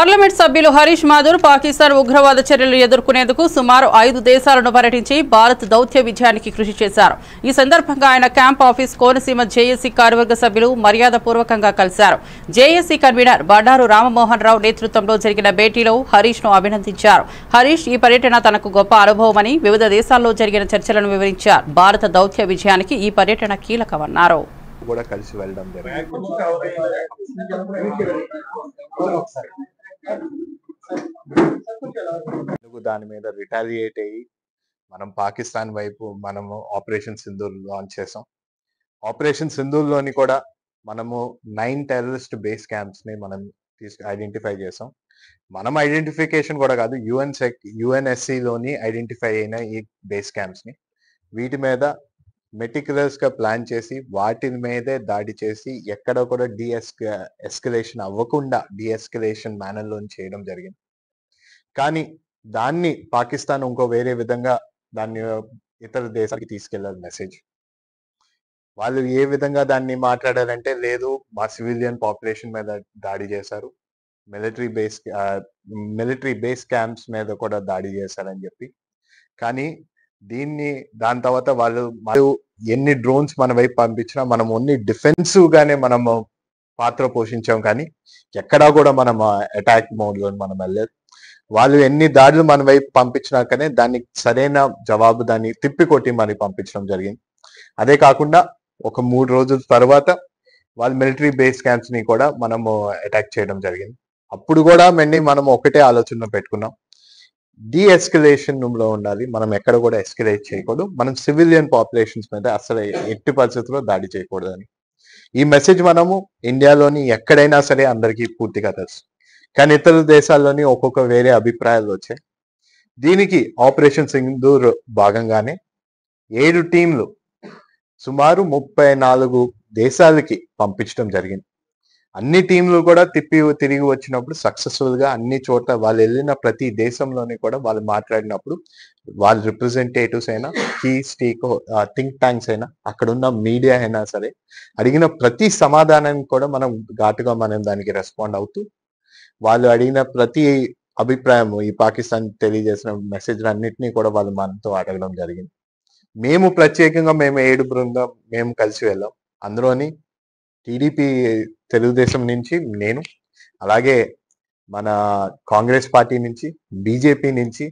Parliament సభ్యులు హరీష్ మాథూర్ పాకిస్తాన్ ఉగ్రవాద చర్యలు ఎదుర్కొనేందుకు సుమారు 5 దేశాలను పర్యటించి భారత్ దౌత్య విజయానికి కృషి చేశారు. ఈ సందర్భంగా ఆయన క్యాంప్ ఆఫీస్ కోనసీమ జేఏసీ కార్యవర్గ సభ్యులు మర్యాదపూర్వకంగా కలిశారు. జేఏసీ కన్వీనర్ బండారు రామమోహన్ రావు నేతృత్వంలో జరిగిన భేటీలో హరీష్ ను అభినందించారు. హరీష్ ఈ పర్యటన తనకు గొప్ప అనుభవమని, వివిధ దేశాల్లో జరిగిన చర్చలను వివరించారు. భారత దౌత్య విజయానికి ఈ పర్యటన కీలకమన్నారు. కూడా కలిసి వెళ్ళడం జరిగింది. దాని మీద రిటాలియేట్ అయ్యి మనం పాకిస్తాన్ వైపు మనము ఆపరేషన్ సింధూర్ లాంచ్ చేసాం. ఆపరేషన్ సింధూర్లోని కూడా మనము 9 టెర్రరిస్ట్ బేస్ క్యాంప్స్ ని మనం ఐడెంటిఫై చేసాం. మనం ఐడెంటిఫికేషన్ కూడా కాదు, యుఎన్ఎస్సి లోని ఐడెంటిఫై అయిన ఈ బేస్ క్యాంప్స్ ని వీటి మీద మెటిక్యులస్ గా ప్లాన్ చేసి వాటి మీదే దాడి చేసి ఎక్కడ కూడా ఎస్కలేషన్ అవ్వకుండా డిఎస్కలేషన్ మేనర్ లో చేయడం జరిగింది. కానీ దాన్ని పాకిస్తాన్ ఇంకో వేరే విధంగా దాన్ని ఇతర దేశాలకి తీసుకెళ్లారు మెసేజ్. వాళ్ళు ఏ విధంగా దాన్ని మాట్లాడారంటే, లేదు మా సివిలియన్ పాపులేషన్ మీద దాడి చేశారు, మిలిటరీ బేస్ క్యాంప్స్ మీద కూడా దాడి చేశారని చెప్పి. కానీ దాని తర్వాత వాళ్ళు ఎన్ని డ్రోన్స్ మన వైపు పంపించినా మనం ఓన్లీ డిఫెన్సివ్ గానే మనము పాత్ర పోషించాం, కానీ ఎక్కడా కూడా మనం అటాక్ మోడ్ లో మనం వెళ్ళలేదు. వాళ్ళు ఎన్ని దాడులు మన వైపు పంపించినాకనే దానికి సరైన జవాబు దాన్ని తిప్పికొట్టి మరి పంపించడం జరిగింది. అదే కాకుండా ఒక 3 రోజుల తర్వాత వాళ్ళు మిలిటరీ బేస్ క్యాంప్స్ ని కూడా మనము అటాక్ చేయడం జరిగింది. అప్పుడు కూడా మనం ఒకటే ఆలోచన పెట్టుకున్నాం, డీఎస్కలేషన్ లో ఉండాలి. మనం ఎక్కడ కూడా ఎస్కలేట్ చేయకూడదు, మనం సివిలియన్ పాపులేషన్స్ మీద అసలు ఎట్టి పరిస్థితుల్లో దాడి చేయకూడదని. ఈ మెసేజ్ మనము ఇండియాలోని ఎక్కడైనా సరే అందరికీ పూర్తిగా తెలుసు, కానీ ఇతర దేశాల్లోని ఒక్కొక్క వేరే అభిప్రాయాలు వచ్చాయి. దీనికి ఆపరేషన్ సింధూర్ భాగంగానే 7 టీంలు సుమారు 34 దేశాలకి పంపించడం జరిగింది. అన్ని టీంలు కూడా తిరిగి వచ్చినప్పుడు సక్సెస్ఫుల్ గా అన్ని చోట్ల వాళ్ళు వెళ్ళిన ప్రతి దేశంలోని కూడా వాళ్ళు మాట్లాడినప్పుడు వాళ్ళ రిప్రజెంటేటివ్స్ అయినా, థింక్ ట్యాంక్స్ అయినా, అక్కడ ఉన్న మీడియా అయినా సరే అడిగిన ప్రతి సమాధానానికి కూడా మనం ఘాటుగా దానికి రెస్పాండ్ అవుతూ వాళ్ళు అడిగిన ప్రతి అభిప్రాయం ఈ పాకిస్తాన్ తెలియజేసిన మెసేజ్ అన్నిటినీ కూడా వాళ్ళు మనతో అడగడం జరిగింది. మేము ప్రత్యేకంగా 7 బృందం మేము కలిసి వెళ్ళాం. అందులోని టీడీపీ తెలుగుదేశం నుంచి నేను, అలాగే మన కాంగ్రెస్ పార్టీ నుంచి, బీజేపీ నుంచి.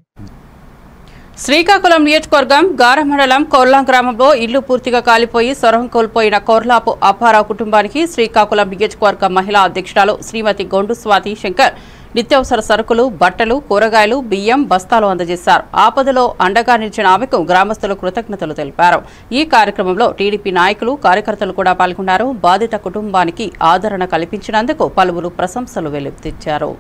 శ్రీకాకుళం నియోజకవర్గం గార మండలం కొర్లా గ్రామంలో ఇల్లు పూర్తిగా కాలిపోయి సొరం కోల్పోయిన కొర్లాపు అప్పారావు కుటుంబానికి శ్రీకాకుళం నియోజకవర్గ మహిళా అధ్యక్షురాలు శ్రీమతి గొండు స్వాతి శంకర్ నిత్యావసర సరుకులు, బట్టలు, కూరగాయలు, బియ్యం బస్తాలు అందజేశారు. ఆపదలో అండగా నిలిచిన ఆమెకు గ్రామస్తులు కృతజ్ఞతలు తెలిపారు. ఈ కార్యక్రమంలో టీడీపీ నాయకులు, కార్యకర్తలు కూడా పాల్గొన్నారు. బాధిత కుటుంబానికి ఆదరణ కల్పించినందుకు పలువురు ప్రశంసలు వెల్లువెత్తించారు.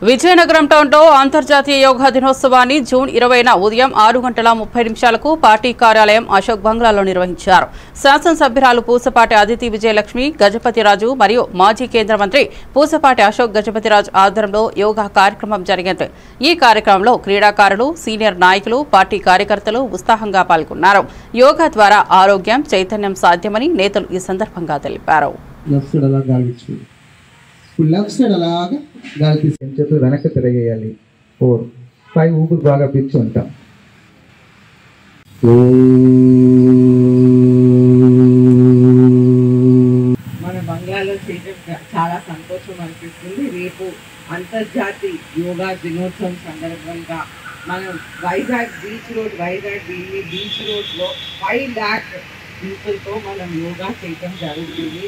విజయనగరం టౌన్లో అంతర్జాతీయ యోగా దినోత్సవాన్ని జూన్ 20న ఉదయం 6:30 పార్టీ కార్యాలయం అశోక్ బంగ్లాలో నిర్వహించారు. శాసనసభ్యురాలు పూసపాటి అదితి విజయలక్ష్మి, గజపతిరాజు మరియు మాజీ కేంద్ర మంత్రి పూసపాటి అశోక్ గజపతిరాజు ఆధ్వర్యంలో యోగా కార్యక్రమం జరిగింది. ఈ కార్యక్రమంలో క్రీడాకారులు, సీనియర్ నాయకులు, పార్టీ కార్యకర్తలు ఉత్సాహంగా పాల్గొన్నారు. యోగా ద్వారా ఆరోగ్యం, చైతన్యం సాధ్యమని నేతలు ఈ సందర్భంగా తెలిపారు. లెఫ్ట్ సైడ్ అలాగా గాలి తీసుకొని వెనక్కి తిరగేయాలి. 4, 5 ఊపిరి బాగా పిచ్చి ఉంటాం. మన బంగ్లాలో చేయడం చాలా సంతోషం అనిపిస్తుంది. రేపు అంతర్జాతీయ యోగా దినోత్సవం సందర్భంగా మనం వైజాగ్ బీచ్ రోడ్లో 5 lakh పీపుల్తో మనం యోగా చేయడం జరుగుతుంది.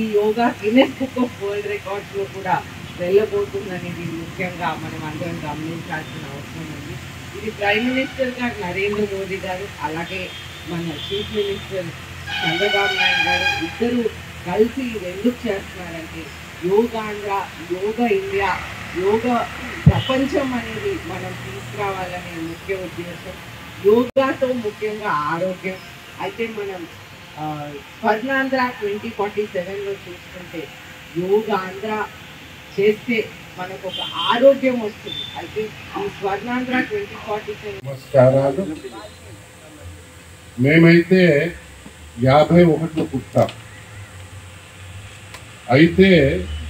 ఈ yoga Guinness book of world రికార్డ్స్లో కూడా వెళ్ళబోతుందనేది ముఖ్యంగా మనం అందరం గమనించాల్సిన అవసరం ఉంది. ఇది ప్రైమ్ మినిస్టర్ గారు నరేంద్ర మోదీ గారు, అలాగే మన చీఫ్ మినిస్టర్ చంద్రబాబు నాయుడు గారు ఇద్దరు కలిసి ఎందుకు చేస్తున్నారంటే యోగాంధ్ర, యోగా ఇండియా, యోగా ప్రపంచం అనేది మనం తీసుకురావాలనే ముఖ్య ఉద్దేశం. యోగాతో ముఖ్యంగా ఆరోగ్యం. అయితే మనం స్వర్ణాంధ్ర 2047లో చూసుకుంటే యోగాంధ్ర చేస్తే మనకు ఒక ఆరోగ్యం వస్తుంది. అయితే ఈ స్వర్ణాంధ్ర 2047 నమస్కారాలు. మేమైతే 51లో పుట్టాం. అయితే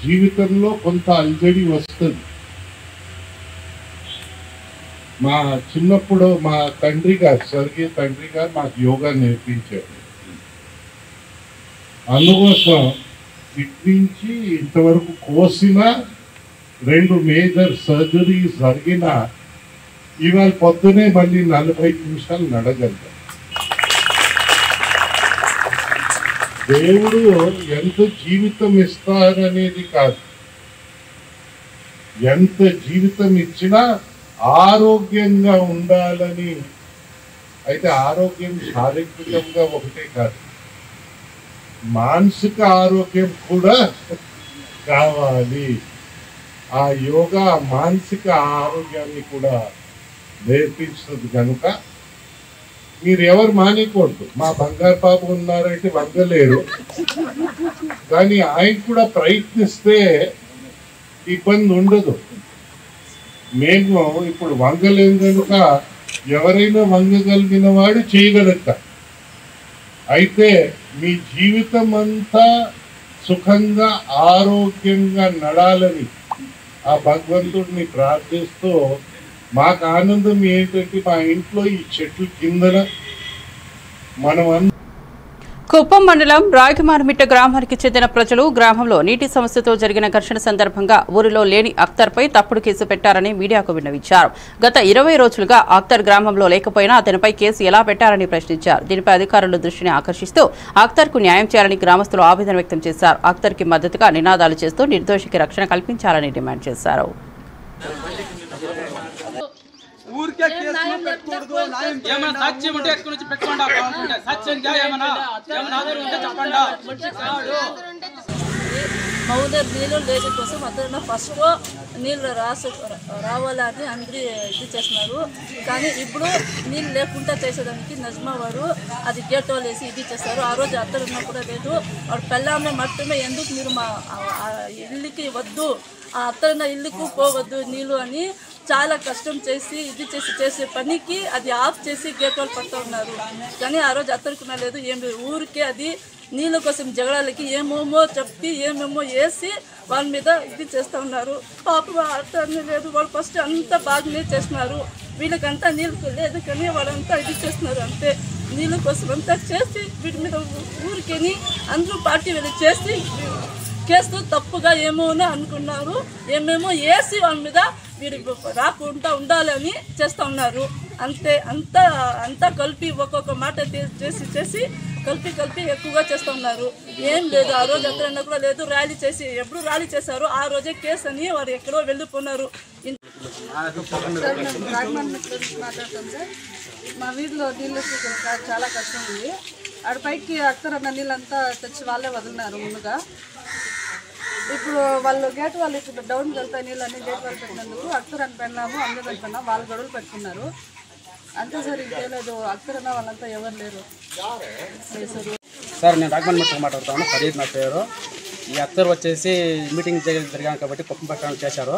జీవితంలో కొంత అల్జడి వస్తుంది. మా చిన్నప్పుడు మా తండ్రి గారు, స్వర్గీయ తండ్రి గారు మాకు యోగా నేర్పించారు. అందుకోసం ఇట్నుంచి ఇంతవరకు కోసిన 2 మేజర్ సర్జరీస్ జరిగిన ఇవాళ పొద్దునే మళ్ళీ 45 నిమిషాలు నడగలుగుతాం. దేవుడు ఎంత జీవితం ఇస్తారనేది కాదు, ఎంత జీవితం ఇచ్చినా ఆరోగ్యంగా ఉండాలని. అయితే ఆరోగ్యం శారీరకంగా ఒకటే కాదు, మానసిక ఆరోగ్యం కూడా కావాలి. ఆ యోగా మానసిక ఆరోగ్యాన్ని కూడా నేర్పిస్తుంది కనుక మీరు ఎవరు మానేయకూడదు. మా బంగారు పాప ఉన్నారంటే వంగలేరు, కానీ ఆయన కూడా ప్రయత్నిస్తే ఇబ్బంది ఉండదు. మేము ఇప్పుడు వంగలేము కనుక ఎవరైనా వంగగలిగిన వాడు చేయగలుగుతా. అయితే మీ జీవితం అంతా సుఖంగా ఆరోగ్యంగా నడాలని ఆ భగవంతుడిని ప్రార్థిస్తూ, మాకు ఆనందం ఏంటంటే మా ఇంట్లో ఈ చెట్ల కిందన మనం కుప్పం మండలం రాగిమార్మిట్ట గ్రామానికి చెందిన ప్రజలు గ్రామంలో నీటి సమస్యతో జరిగిన ఘర్షణ సందర్భంగా ఊరిలో లేని అఖ్తర్పై తప్పుడు కేసు పెట్టారని మీడియాకు విన్నవించారు. గత 20 రోజులుగా అఖ్తర్ గ్రామంలో లేకపోయినా అతనిపై కేసు ఎలా పెట్టారని ప్రశ్నించారు. దీనిపై అధికారుల దృష్టిని ఆకర్షిస్తూ అఖ్తర్కు న్యాయం చేయాలని గ్రామస్తులు ఆవేదన వ్యక్తం చేశారు. అఖ్తర్కి మద్దతుగా నినాదాలు చేస్తూ నిర్దోషికి రక్షణ కల్పించాలని డిమాండ్ చేశారు. ఊరికే కేసులు పెట్టకూడదు. ఏమైనా సాక్ష్యం ఉంటే ఎక్కడి నుంచి పెట్టుకోండి. సాక్ష్యం ఏమైనా ఆధారం ఉంటే చెప్పండి. మౌదర్ నీళ్ళు లేని కోసం అతను ఫస్ట్ నీళ్ళు రావాలని అందరూ ఇది చేస్తున్నారు. కానీ ఇప్పుడు నీళ్ళు లేకుండా చేసేదానికి నజ్మా వారు అది గేట్ వాళ్ళు వేసి ఇది చేస్తారు. ఆ రోజు అత్తరు ఉన్నా కూడా లేదు. వాడు పెళ్ళామే మట్టుమే ఎందుకు మీరు మా ఇల్లుకి వద్దు, ఆ అత్తరున్న ఇల్లుకు పోవద్దు నీళ్ళు అని చాలా కష్టం చేసి ఇది చేసే పనికి అది ఆఫ్ చేసి గేట్ వాళ్ళు పడుతూ ఉన్నారు. కానీ ఆ రోజు అత్తరుకున్నా లేదు. ఏమి ఊరికే అది నీళ్ళ కోసం జగడాలకి ఏమేమో చెప్పి ఏమేమో వేసి వాళ్ళ మీద ఇది చేస్తూ ఉన్నారు. పాపం అర్థం లేదు. వాళ్ళు ఫస్ట్ అంతా బాగానే చేస్తున్నారు. వీళ్ళకంతా నీళ్ళు లేదు కానీ వాళ్ళంతా ఇది చేస్తున్నారు. అంతే నీళ్ళ కోసం అంతా చేసి వీటి మీద ఊరికేని అందరూ పార్టీ వెళ్ళి చేసి కేసు తప్పుగా ఏమోనో అనుకున్నారు. ఏమేమో వేసి వాళ్ళ మీద వీరు రాకుండా ఉండాలని చేస్తూ ఉన్నారు. అంతే అంతా కలిపి ఒక్కొక్క మాట చేసి కలిపి ఎక్కువగా చేస్తూ ఉన్నారు. ఏం లేదు. ఆ రోజు ఎక్కడన్నా కూడా లేదు. ర్యాలీ చేసి ఎప్పుడు ర్యాలీ చేశారు ఆ రోజే కేసు అని వారు ఎక్కడో వెళ్ళిపోయినారు. మాట్లాడతాం సార్. మా వీధిలో నీళ్ళు చాలా కష్టం ఉంది. ఆడ పైకి అక్కరన్న నీళ్ళంతా తెచ్చి వాళ్ళే వదిలినారు ముందుగా. ఇప్పుడు వాళ్ళు గేట్ వాళ్ళు ఇప్పుడు డౌన్కి వెళ్తాయి నీళ్ళు అన్ని గేట్ వాళ్ళు పెట్టినందుకు అక్కర్ అని పెన్నాము అందరూ అని పెన్నాము. వాళ్ళు గొడవలు పెట్టుకున్నారు అంతే సార్. ఇంకేం లేదు. అక్కర్ అన్న వాళ్ళంతా ఎవరు లేరు సార్. నేను రాగమన్మిట్ట మాట్లాడుతాను. ఫరీద్ నా పేరు. ఈ అత్తరు వచ్చేసి మీటింగ్ జరిగాను కాబట్టి కుప్పం పట్టణం చేశారు.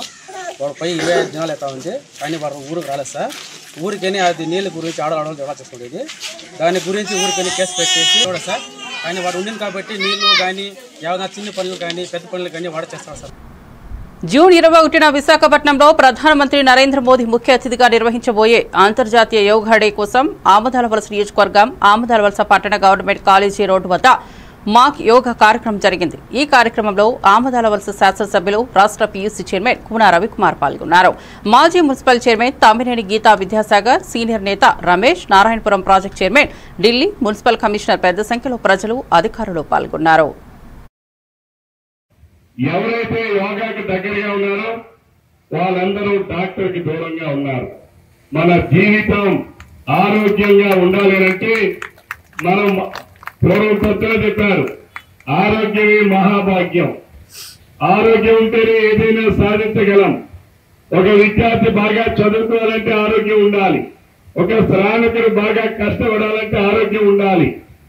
వాళ్ళపై 20 దినాలు అవుతా ఉంది కానీ వాడు ఊరికి రాలేదు సార్. ఊరికని అది నీళ్ళ గురించి ఆడవాళ్ళు జగడా చేసుకుంటుంది. దాని గురించి ఊరికని కేసు పెట్టేసి కూడా సార్. కానీ వాడు ఉండింది కాబట్టి నీళ్లు కానీ ఏమైనా చిన్న పనులు కానీ పెద్ద పనులు కానీ వాడు చేస్తాం సార్. జూన్ 21న విశాఖపట్నంలో ప్రధానమంత్రి నరేంద్ర మోదీ ముఖ్య అతిథిగా నిర్వహించబోయే అంతర్జాతీయ యోగా డే కోసం ఆమదాలవలస నియోజకవర్గం ఆమదాలవలస పట్టణ గవర్నమెంట్ కాలేజీ రోడ్డు వద్ద మాక్ యోగా కార్యక్రమం జరిగింది. ఈ కార్యక్రమంలో ఆమదాలవలస శాసనసభ్యులు రాష్ట్ర పీయూసీ చైర్మన్ కూన రవికుమార్ పాల్గొన్నారు. మాజీ municipal chairman Tammineni Geetha Vidyasagar, senior నేత Ramesh, Narayanapuram project chairman Delhi, municipal commissioner పెద్ద సంఖ్యలో ప్రజలు, అధికారులు పాల్గొన్నారు. ఎవరైతే యోగాకి దగ్గరగా ఉన్నారో వాళ్ళందరూ డాక్టర్కి దూరంగా ఉన్నారు. మన జీవితం ఆరోగ్యంగా ఉండాలి అంటే మనం పూర్వం పెద్దలు చెప్పారు, ఆరోగ్యమే మహాభాగ్యం. ఆరోగ్యం ఉంటేనే ఏదైనా సాధించగలం. ఒక విద్యార్థి బాగా చదువుకోవాలంటే ఆరోగ్యం ఉండాలి. ఒక శ్రామికుడు బాగా కష్టపడాలంటే ఆరోగ్యం ఉండాలి.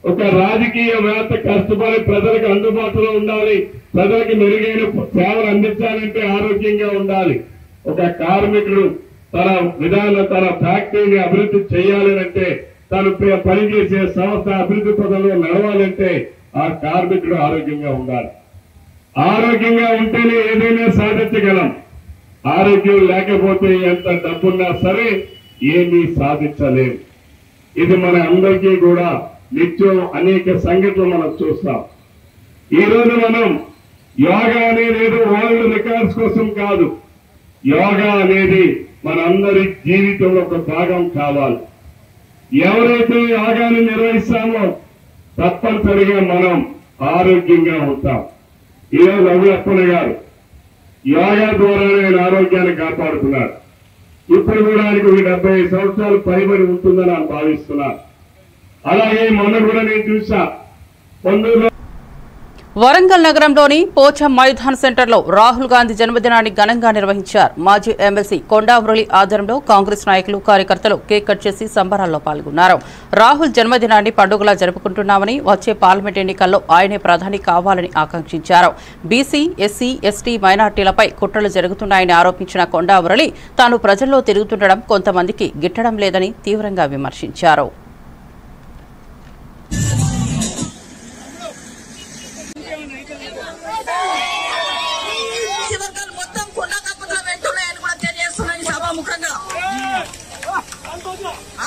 ఒక రాజకీయవేత్త కష్టపడి ప్రజలకు అందుబాటులో ఉండాలి. ప్రజలకు మెరుగైన సేవలు అందించాలంటే ఆరోగ్యంగా ఉండాలి. ఒక కార్మికుడు తన ఫ్యాక్టరీని అభివృద్ధి చేయాలంటే, తను పనిచేసే సంస్థ అభివృద్ధి పదంలో నడవాలంటే ఆ కార్మికుడు ఆరోగ్యంగా ఉండాలి. ఆరోగ్యంగా ఉంటేనే ఏదైనా సాధించగలం. ఆరోగ్యం లేకపోతే ఎంత డబ్బున్నా సరే ఏమీ సాధించలేము. ఇది మన అందరికీ కూడా నిత్యం అనేక సంఘటనలు మనం చూస్తాం. ఈ రోజు మనం యోగా అనేది ఏదో వరల్డ్ రికార్డ్స్ కోసం కాదు. యోగా అనేది మనందరి జీవితంలో ఒక భాగం కావాలి. ఎవరైతే యోగాని నిర్వహిస్తామో తప్పనిసరిగా మనం ఆరోగ్యంగా ఉంటాం. ఈరోజు అవ్వప్పన్న గారు యోగా ద్వారానే ఆయన ఆరోగ్యాన్ని కాపాడుతున్నారు. ఇప్పుడు కూడా ఆయనకు 75 సంవత్సరాలు పైబడి ఉంటుందని నేను భావిస్తున్నాను. అలాగే మొన్న కూడా నేను చూసా వరంగల్ నగరంలోని పోచం మైదాన్ సెంటర్లో రాహుల్ గాంధీ జన్మదినాన్ని ఘనంగా నిర్వహించారు. మాజీ ఎమ్మెల్సీ కొండా మురళి ఆధ్వర్యంలో కాంగ్రెస్ నాయకులు కార్యకర్తలు కేక్ కట్ చేసి సంబరాల్లో పాల్గొన్నారు. రాహుల్ జన్మదినాన్ని పండుగలా జరుపుకుంటున్నామని, వచ్చే పార్లమెంట్ ఎన్నికల్లో ఆయనే ప్రధాని కావాలని ఆకాంక్షించారు. బీసీ, ఎస్సీ, ఎస్టీ, మైనార్టీలపై కుట్రలు జరుగుతున్నాయని ఆరోపించిన కొండా మురళి తాను ప్రజల్లో తిరుగుతుండడం కొంతమందికి గిట్టడం లేదని తీవ్రంగా విమర్శించారు.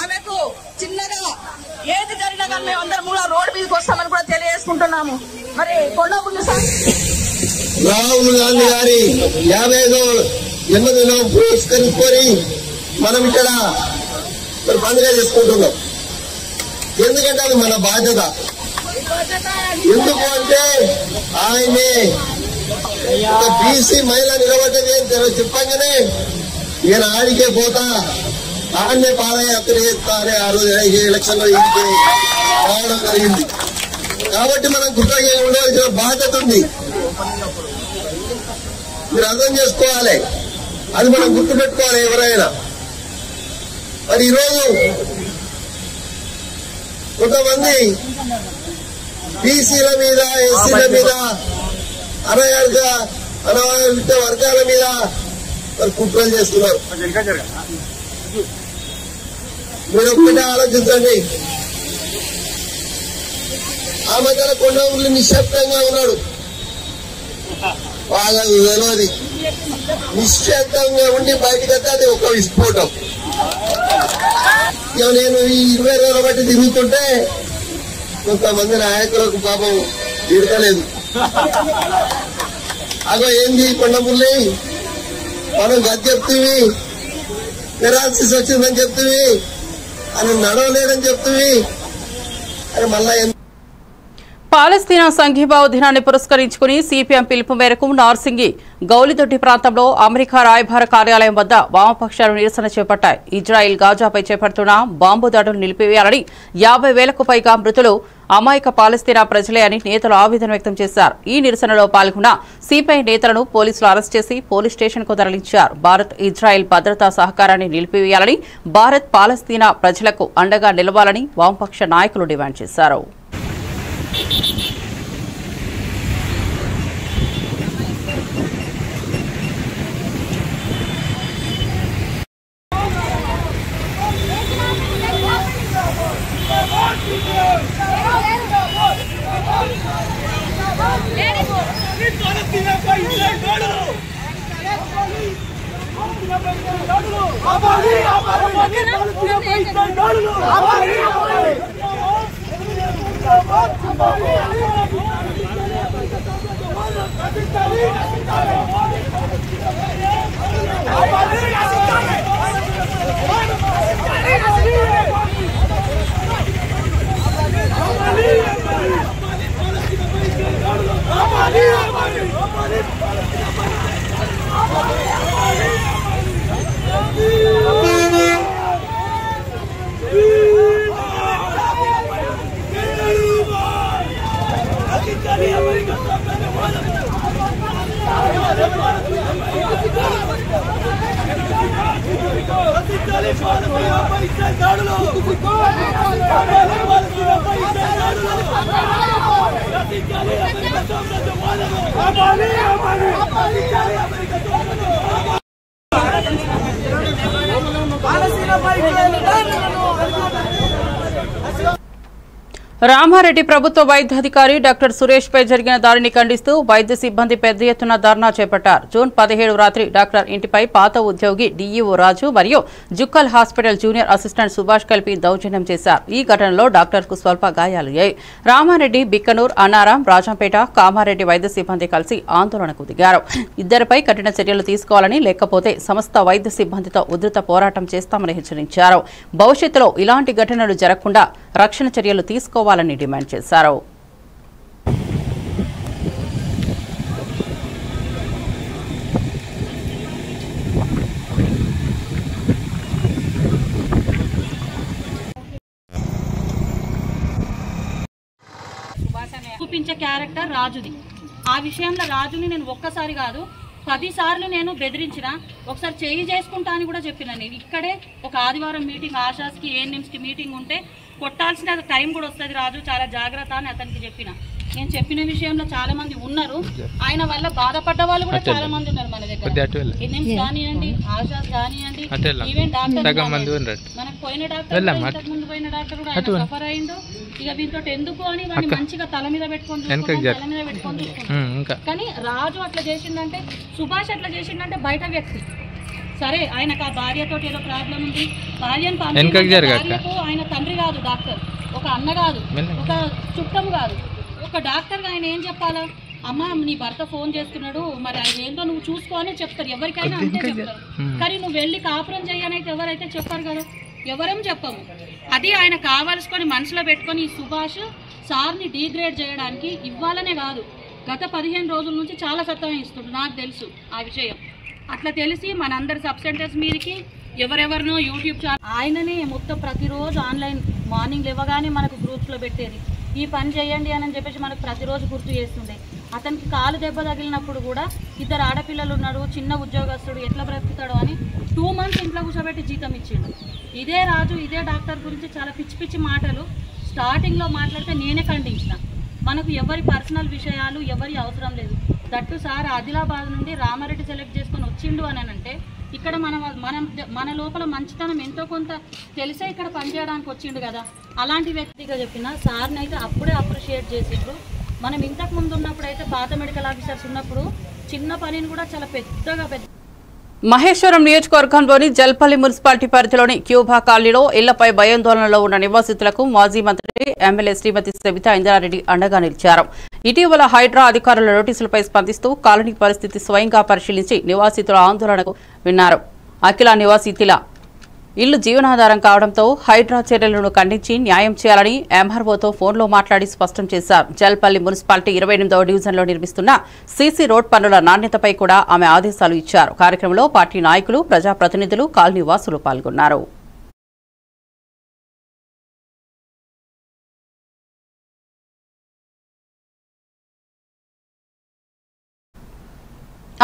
ఆమెకు చిన్నగా ఏది జరిగినా కానీ మేమందరం కూడా రోడ్డు మీదకి వస్తామని కూడా తెలియజేసుకుంటున్నాము. మరి రాహుల్ గాంధీ గారి 50వ జన్మదినం పురస్కరించుకొని మనం ఇక్కడ పండుగ చేసుకుంటున్నాం. ఎందుకంటే అది మన బాధ్యత. ఎందుకు అంటే ఆయనే ఒక బీసీ మహిళ నిలబడ్డది అని చెప్పగానే నేను ఆడికే పోతా, ఆడనే పాదయాత్ర చేస్తా అని ఆ రోజు ఎలక్షన్ లో ఇంటికి రావడం జరిగింది. కాబట్టి మనం గుర్తుగా ఉండవలసిన బాధ్యత ఉంది. మీరు అర్థం చేసుకోవాలి, అది మనం గుర్తుపెట్టుకోవాలి ఎవరైనా. మరి ఈరోజు కొంతమంది బీసీల మీద, ఎస్సీల మీద, అనాథ వర్గాల మీద మరి కుట్రలు చేస్తున్నారు. మీరు ఒక్కటే ఆలోచించండి. ఆ మధ్యలో కొండ ఊళ్ళు నిశ్శబ్దంగా ఉన్నాడు, బాగా తెలియదు. నిశ్శబ్దంగా ఉండి బయటకు వస్తే అది ఒక విస్ఫోటం. నేను ఈ 20 రోజుల బట్టి తిరుగుతుంటే కొంతమంది నాయకులకు పాపం తిరగలేదు. అగో ఏంది కొండముల్లి, మనం గది చెప్తీవి, పెరాలసిస్ వచ్చిందని చెప్తీవి, అని నడవలేదని చెప్తీవి అని మళ్ళా. పాలస్తీనా సంఘీభావ దినాన్ని పురస్కరించుకుని సిపిఎం పిలుపు మేరకు నార్సింగి గౌలిదొడ్డి ప్రాంతంలో అమెరికా రాయబార కార్యాలయం వద్ద వామపక్షాలు నిరసన చేపట్టాయి. ఇజ్రాయిల్ గాజాపై చేపడుతున్న బాంబు దాడులు నిలిపివేయాలని 50,000కు పైగా మృతులు అమాయక పాలస్తీనా ప్రజలే అని నేతలు ఆవేదన వ్యక్తం చేశారు. ఈ నిరసనలో పాల్గొన్న సిపిఐ నేతలను పోలీసులు అరెస్ట్ చేసి పోలీస్ స్టేషన్కు తరలించారు. భారత్ ఇజ్రాయిల్ భద్రతా సహకారాన్ని నిలిపివేయాలని, భారత్ పాలస్తీనా ప్రజలకు అండగా నిలవాలని వామపక్ష నాయకులు డిమాండ్ చేశారు. Amali! రామారెడ్డి ప్రభుత్వ వైద్యాధికారి డాక్టర్ సురేష్ పై జరిగిన దాడిని ఖండిస్తూ వైద్య సిబ్బంది పెద్ద ఎత్తున ధర్నా చేపట్టారు. జూన్ 17 రాత్రి డాక్టర్ ఇంటిపై పాత ఉద్యోగి డీఈఓ రాజు మరియు Jukkal hospital junior assistant Subhash కలిపి దౌర్జన్యం చేశారు. ఈ ఘటనలో డాక్టర్ కు స్వల్ప గాయాలయ్యాయి. రామారెడ్డి, బిక్కనూర్, అన్నారం, రాజంపేట, కామారెడ్డి వైద్య సిబ్బంది కలిసి ఆందోళనకు దిగారు. ఇద్దరిపై కఠిన చర్యలు తీసుకోవాలని, లేకపోతే సమస్త వైద్య సిబ్బందితో ఉధృత పోరాటం చేస్తామని హెచ్చరించారు. భవిష్యత్తులో ఇలాంటి ఘటనలు జరగకుండా రక్షణ చర్యలు తీసుకోవాలని డిమాండ్ చేశారు. చూపించే క్యారెక్టర్ రాజుది. ఆ విషయంలో రాజుని నేను ఒక్కసారి కాదు 10 సార్లు నేను బెదిరించిన, ఒకసారి చేయి చేసుకుంటా అని కూడా చెప్పిన. నేను ఇక్కడే ఒక ఆదివారం మీటింగ్ ఆశాస్కి ఏఎన్ఎంస్కి మీటింగ్ ఉంటే కొట్టాల్సిన టైం కూడా వస్తుంది రాజు, చాలా జాగ్రత్త అని అతనికి చెప్పిన. నేను చెప్పిన విషయంలో చాలా మంది ఉన్నారు, ఆయన వల్ల బాధపడ్డ వాళ్ళు కూడా చాలా మంది ఉన్నారు మన దగ్గర. ఎన్ఎంస్ కానివ్వండి, ఆశాస్ కానివ్వండి, ఈవెన్ డాక్టర్ మనకు పోయిన డాక్టర్, ఇంతకు ముందు పోయిన డాక్టర్ కూడా ఆయన సఫర్ అయిండు. ఇక వీటితో ఎందుకు అని వాడిని మంచిగా తల మీద పెట్టుకొని చూసుకుంటాం. కానీ రాజు అట్లా చేసిందంటే, సుభాష్ అట్లా చేసిందంటే బయట వ్యక్తి. సరే ఆయనకు ఆ భార్యతో ఏదో ప్రాబ్లం ఉంది, భార్యను భార్యకు ఆయన తండ్రి కాదు డాక్టర్, ఒక అన్న కాదు, ఒక చుట్టం కాదు, ఒక డాక్టర్గా ఆయన ఏం చెప్పాలా? అమ్మ నీ భర్త ఫోన్ చేస్తున్నాడు, మరి ఆయన ఏందో నువ్వు చూసుకో అని చెప్తారు, ఎవరికైనా అంతే చెప్తారు. కానీ నువ్వు వెళ్ళి కాపురం చేయనైతే ఎవరైతే చెప్పారు కదా, ఎవరేం చెప్పము. అది ఆయన కావాల్సుకొని మనసులో పెట్టుకొని ఈ సుభాష్ సార్ని డీగ్రేడ్ చేయడానికి ఇవ్వాలనే కాదు, గత 15 రోజుల నుంచి చాలా సత్తాయిస్తుండు, నాకు తెలుసు ఆ విషయం. అట్లా తెలిసి మనందరి సబ్ సెంటర్స్ మీదకి ఎవరెవరినో యూట్యూబ్ ఛానల్ ఆయననే మొత్తం ప్రతిరోజు ఆన్లైన్ మార్నింగ్ లేవగానే మనకు గ్రూప్స్లో పెట్టేది, ఈ పని చేయండి అని చెప్పేసి మనకు ప్రతిరోజు గుర్తు చేస్తుండే. అతనికి కాలు దెబ్బ తగిలినప్పుడు కూడా 2 ఆడపిల్లలు ఉన్నాడు, చిన్న ఉద్యోగస్తుడు, ఎట్లా బ్రతుకుతాడు అని 2 మంత్స్ ఇంట్లో కూర్చోబెట్టి జీతం ఇచ్చిండు. ఇదే రాజు ఇదే డాక్టర్ గురించి చాలా పిచ్చి పిచ్చి మాటలు స్టార్టింగ్లో మాట్లాడితే నేనే ఖండించిన. మనకు ఎవరి పర్సనల్ విషయాలు ఎవరి అవసరం లేదు. దట్టు సార్ ఆదిలాబాద్ నుండి రామారెడ్డి సెలెక్ట్ చేసుకొని వచ్చిండు అని అంటే ఇక్కడ మన లోపల మంచితనం ఎంతో కొంత తెలిసే ఇక్కడ పనిచేయడానికి వచ్చిండు కదా. అలాంటి వ్యక్తిగా చెప్పిన సార్ని అయితే అప్పుడే అప్రిషియేట్ చేసిండ్రు. మనం ఇంతకు ముందు ఉన్నప్పుడు అయితే పాత మెడికల్ ఆఫీసర్స్ ఉన్నప్పుడు చిన్న పనిని కూడా చాలా పెద్దగా మహేశ్వరం నియోజకవర్గంలోని జల్పల్లి మున్సిపాలిటీ పరిధిలోని క్యూబా కాలనీలో ఇళ్లపై భయాందోళనలో ఉన్న నివాసితులకు మాజీ మంత్రి ఎమ్మెల్యే శ్రీమతి సబితా ఇంద్రారెడ్డి అండగా నిలిచారు. ఇటీవల హైడ్రా అధికారుల నోటీసులపై స్పందిస్తూ కాలనీ పరిస్థితి స్వయంగా పరిశీలించి నివాసితుల ఆందోళనకు విన్నారు. అఖిల నివాసితుల ఇల్లు జీవనాధారం కావడంతో హైడ్రా చర్యలను ఖండించి న్యాయం చేయాలని ఎంఆర్ఓతో ఫోన్లో మాట్లాడి స్పష్టం చేశారు. జల్పల్లి మున్సిపాలిటీ 28వ డివిజన్లో నిర్మిస్తున్న సీసీ రోడ్ పనుల నాణ్యతపై కూడా ఆమె ఆదేశాలు ఇచ్చారు. కార్యక్రమంలో పార్టీ నాయకులు, ప్రజాప్రతినిధులు, కాలనీ వాసులు పాల్గొన్నారు.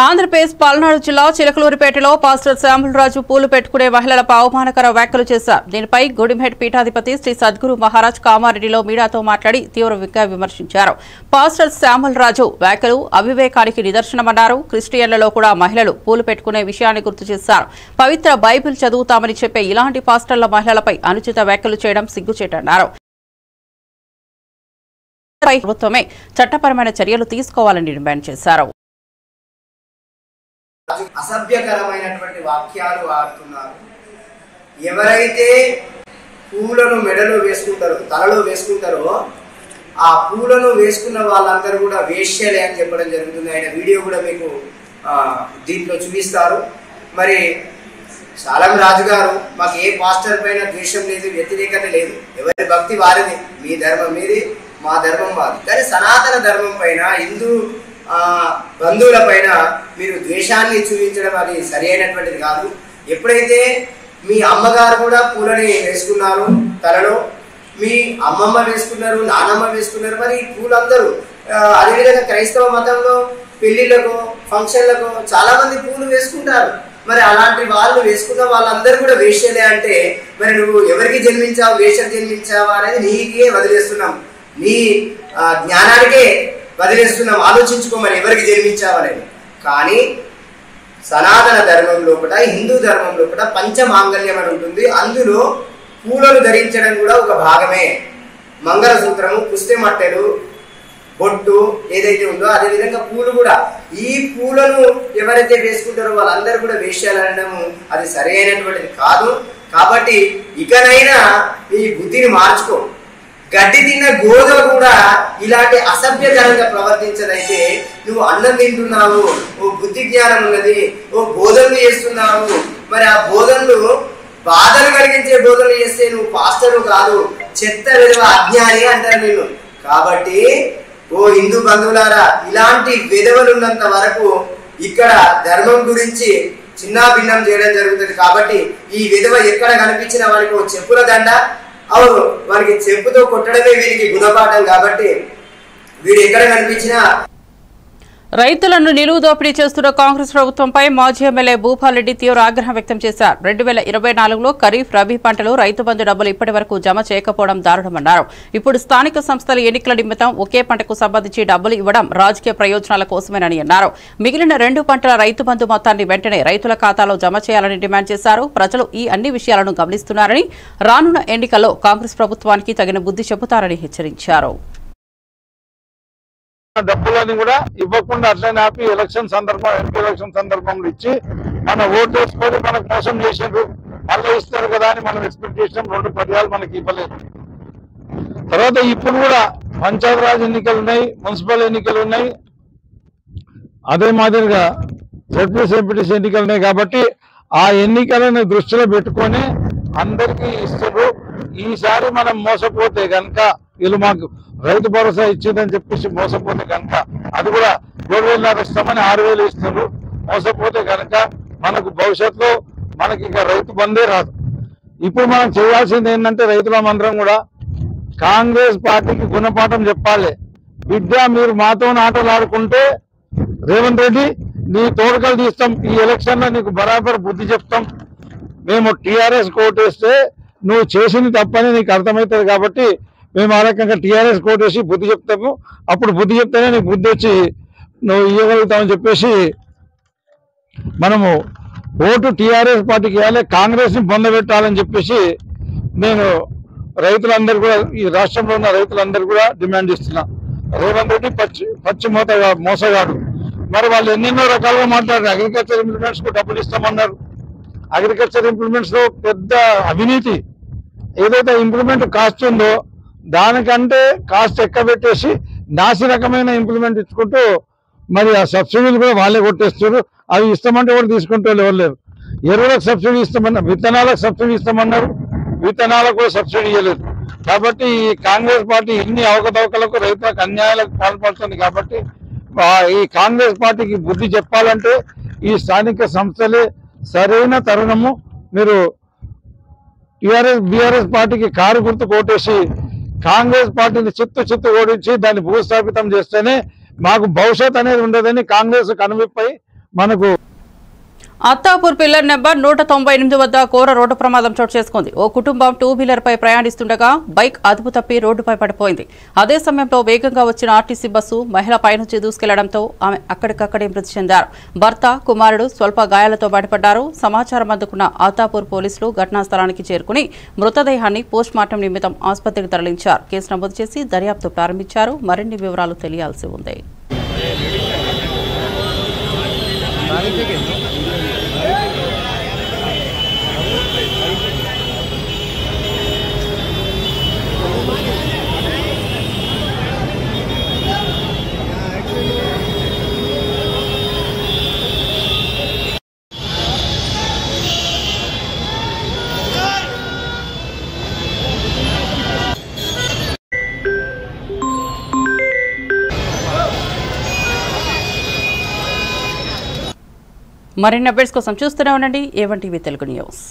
ఆంధ్రప్రదేశ్ పల్నాడు జిల్లా చిలకలూరిపేటలో పాస్టర్ శ్యామలరాజు పూలు పెట్టుకునే మహిళలపై అవమానకర వ్యాఖ్యలు చేశారు. దీనిపై గుడిమెట్ పీఠాధిపతి శ్రీ సద్గురు మహారాజ్ కామారెడ్డిలో మీడియాతో మాట్లాడి తీవ్రంగా విమర్శించారు. పాస్టర్ శ్యామలరాజు వ్యాఖ్యలు అవివేకానికి నిదర్శనమన్నారు. క్రిస్టియన్లలో కూడా మహిళలు పూలు పెట్టుకునే విషయాన్ని గుర్తు చేశారు. పవిత్ర బైబిల్ చదువుతామని చెప్పే ఇలాంటి పాస్టర్ల మహిళలపై అనుచిత వ్యాఖ్యలు చేయడం సిగ్గుచేటన్నారు. ప్రభుత్వమే చట్టపరమైన చర్యలు తీసుకోవాలని డిమాండ్ చేశారు. అసభ్యకరమైనటువంటి వాక్యాలు ఆడుతున్నారు. ఎవరైతే పూలను మెడలో వేసుకుంటారో, తలలో వేసుకుంటారో, ఆ పూలను వేసుకున్న వాళ్ళందరూ కూడా వేశ్యలే అని చెప్పడం జరుగుతుంది. ఆయన వీడియో కూడా మీకు దీంట్లో చూపిస్తారు. మరి సాలం రాజు గారు, మాకు ఏ పాస్టర్ పైన ద్వేషం లేదు, వ్యతిరేకత లేదు, ఎవరి భక్తి వారిది, మీ ధర్మం మీది, మా ధర్మం వారి. కానీ సనాతన ధర్మం పైన, హిందూ బంధువుల పైన మీరు ద్వేషాన్ని చూపించడం అది సరి అయినటువంటిది కాదు. ఎప్పుడైతే మీ అమ్మగారు కూడా పూలని వేసుకున్నారు తలలో, మీ అమ్మమ్మ వేసుకున్నారు, నానమ్మ వేసుకున్నారు, మరి ఈ పూలందరూ అదేవిధంగా క్రైస్తవ మతంలో పెళ్లిళ్లకు, ఫంక్షన్లకు చాలా మంది పూలు వేసుకుంటారు. మరి అలాంటి వాళ్ళు వేసుకున్న వాళ్ళందరూ కూడా వేశ్యలే అంటే మరి నువ్వు ఎవరికి జన్మించావు, వేశ్యకు జన్మించావా అనేది నీకే వదిలేస్తున్నాం, నీ జ్ఞానానికే వదిలేస్తున్నాం. ఆలోచించుకో మరి ఎవరికి జన్మించావనేది. కానీ సనాతన ధర్మంలో కూడా, హిందూ ధర్మంలో కూడా పంచమాంగళ్యం అని ఉంటుంది. అందులో పూలను ధరించడం కూడా ఒక భాగమే. మంగళసూత్రము, పుస్తెమట్టెలు, బొట్టు ఏదైతే ఉందో అదేవిధంగా పూలు కూడా. ఈ పూలను ఎవరైతే వేసుకుంటారో వాళ్ళందరూ కూడా వేశ్యాలనడము అది సరైనటువంటిది కాదు. కాబట్టి ఇకనైనా ఈ బుద్ధిని మార్చుకో. గడ్డి తిన్న గోధుమ కూడా ఇలాంటి అసభ్యకరంగా ప్రవర్తించదైతే నువ్వు అన్నం తింటున్నావు, ఓ బుద్ధి జ్ఞానం ఉన్నది, ఓ బోధనలు చేస్తున్నావు. మరి ఆ బోధనలు బాధలు కలిగించే బోధనలు చేస్తే నువ్వు పాస్టరు కాదు, చెత్త విలువ అజ్ఞాని అంటారు నిన్ను. కాబట్టి ఓ హిందూ బంధువులారా, ఇలాంటి విధవలు ఉన్నంత వరకు ఇక్కడ ధర్మం గురించి చిన్న భిన్నం చేయడం జరుగుతుంది. కాబట్టి ఈ విధవ ఎక్కడ కనిపించిన వారికి ఓ చెప్పుల దండ, అవును వారికి చెప్పుతో కొట్టడమే వీరికి గుణపాఠం. కాబట్టి వీడు ఎక్కడ కనిపించినా రైతులను నిలువు దోపిడీ చేస్తున్న కాంగ్రెస్ ప్రభుత్వంపై మాజీ ఎమ్మెల్యే భూపాల్ రెడ్డి తీవ్ర ఆగ్రహం వ్యక్తం చేశారు. 2024లో ఖరీఫ్, రబీ పంటలు రైతు బంధు డబ్బులు ఇప్పటి వరకు జమ చేయకపోవడం దారుణమన్నారు. ఇప్పుడు స్థానిక సంస్థల ఎన్నికల నిమిత్తం ఒకే పంటకు సంబంధించి డబ్బులు ఇవ్వడం రాజకీయ ప్రయోజనాల కోసమేనని అన్నారు. మిగిలిన 2 పంటల రైతు బంధు మొత్తాన్ని వెంటనే రైతుల ఖాతాలో జమ చేయాలని డిమాండ్ చేశారు. ప్రజలు ఈ అన్ని విషయాలను గమనిస్తున్నారని, రానున్న ఎన్నికల్లో కాంగ్రెస్ ప్రభుత్వానికి తగిన బుద్ధి చెబుతారని హెచ్చరించారు. డబ్బులని కూడా ఇవ్వకుండా అట్లనే ఆపి ఎలక్షన్ సందర్భంలో ఇచ్చి మన ఓటు వేసుకొని మనకు మోసం చేసిండ్రు. మళ్ళీ ఇస్తారు కదా అని మనం ఎక్స్పెక్ట్ చేసినాం. 2 పర్యాలు మనకి ఇవ్వలేదు. తర్వాత ఇప్పుడు కూడా పంచాయతీరాజ్ ఎన్నికలు ఉన్నాయి, మున్సిపల్ ఎన్నికలు ఉన్నాయి, అదే మాదిరిగా జడ్పీటీసీ ఎన్నికలు ఉన్నాయి. కాబట్టి ఆ ఎన్నికలను దృష్టిలో పెట్టుకొని అందరికీ ఇస్తారు. ఈసారి మనం మోసపోతే కనుక వీళ్ళు మాకు రైతు భరోసా ఇచ్చిందని చెప్పేసి మోసపోతే కనుక అది కూడా 7,000 ఇస్తామని 6,000 ఇస్తారు. మోసపోతే కనుక మనకు భవిష్యత్తులో మనకి ఇక రైతు బందే రాదు. ఇప్పుడు మనం చేయాల్సింది ఏంటంటే రైతులందరం కూడా కాంగ్రెస్ పార్టీకి గుణపాఠం చెప్పాలి. బిడ్డ మీరు మాతో ఆటలు ఆడుకుంటే రేవంత్ రెడ్డి నీ తోడుకలు తీస్తాం, ఈ ఎలక్షన్లో నీకు బరాబర్ బుద్ధి చెప్తాం. మేము టీఆర్ఎస్ కోటేస్తే నువ్వు చేసింది తప్పని నీకు అర్థమవుతుంది. కాబట్టి మేము ఆ రకంగా టీఆర్ఎస్ కోటేసి బుద్ధి చెప్తాము. అప్పుడు బుద్ధి చెప్తేనే నీకు బుద్ధి వచ్చి నువ్వు ఇవ్వగలుగుతామని చెప్పేసి మనము ఓటు టీఆర్ఎస్ పార్టీకి వేయాలి, కాంగ్రెస్ని పొందబెట్టాలని చెప్పేసి నేను రైతులందరూ కూడా, ఈ రాష్ట్రంలో ఉన్న రైతులందరూ కూడా డిమాండ్ చేస్తున్నా. రేవంత్ రెడ్డి పచ్చి మోసగాడు. మరి వాళ్ళు ఎన్నెన్నో రకాలుగా మాట్లాడారు. అగ్రికల్చర్ ఇంప్లిమెంట్స్ కు డబ్బులు ఇస్తామన్నారు. అగ్రికల్చర్ ఇంప్లిమెంట్స్ లో పెద్ద అవినీతి. ఏదైతే ఇంప్లిమెంట్ కాస్ట్ ఉందో దానికంటే కాస్ట్ ఎక్కువ పెట్టేసి నాసి రకమైన ఇంప్లిమెంట్ ఇచ్చుకుంటూ మరి ఆ సబ్సిడీలు కూడా వాళ్ళే కొట్టేస్తారు. అవి ఇస్తామంటే కూడా తీసుకుంటే ఎవరు లేరు. ఎరువులకు సబ్సిడీ ఇస్తామన్నారు, విత్తనాలకు సబ్సిడీ ఇస్తామన్నారు, విత్తనాలకు కూడా సబ్సిడీ ఇవ్వలేదు. కాబట్టి ఈ కాంగ్రెస్ పార్టీ ఇన్ని అవకతవకలకు రైతులకు అన్యాయాలకు పాల్పడుతుంది. కాబట్టి ఈ కాంగ్రెస్ పార్టీకి బుద్ధి చెప్పాలంటే ఈ స్థానిక సంస్థలే సరైన తరుణము. మీరు బీఆర్ఎస్ పార్టీకి కారు గుర్తు కోటేసి కాంగ్రెస్ పార్టీని చిత్తు ఓడించి దాన్ని భూస్థాపితం చేస్తేనే మాకు భవిష్యత్ అనేది ఉండదని కాంగ్రెస్ కనువిప్పై మనకు. అత్తాపూర్ పిల్లర్ నెంబర్ 198 వద్ద ఘోర రోడ్డు ప్రమాదం చోటు చేసుకుంది. ఓ కుటుంబం 2-వీలర్పై ప్రయాణిస్తుండగా బైక్ అదుపు తప్పి రోడ్డుపై పడిపోయింది. అదే సమయంలో వేగంగా వచ్చిన ఆర్టీసీ బస్సు మహిళ పైనుంచి దూసుకెళ్లడంతో ఆమె అక్కడికక్కడే మృతి చెందారు. భర్త, కుమారుడు స్వల్ప గాయాలతో బయటపడ్డారు. సమాచారం అందుకున్న అత్తాపూర్ పోలీసులు ఘటనా స్థలానికి చేరుకుని మృతదేహాన్ని పోస్టుమార్టం నిమిత్తం ఆసుపత్రికి తరలించారు. కేసు నమోదు చేసి దర్యాప్తు ప్రారంభించారు. మరిన్ని వివరాలు తెలియాల్సి ఉంది. మరిన్ని అప్డేట్స్ కోసం చూస్తూనే ఉండండి A1 టీవీ తెలుగు న్యూస్.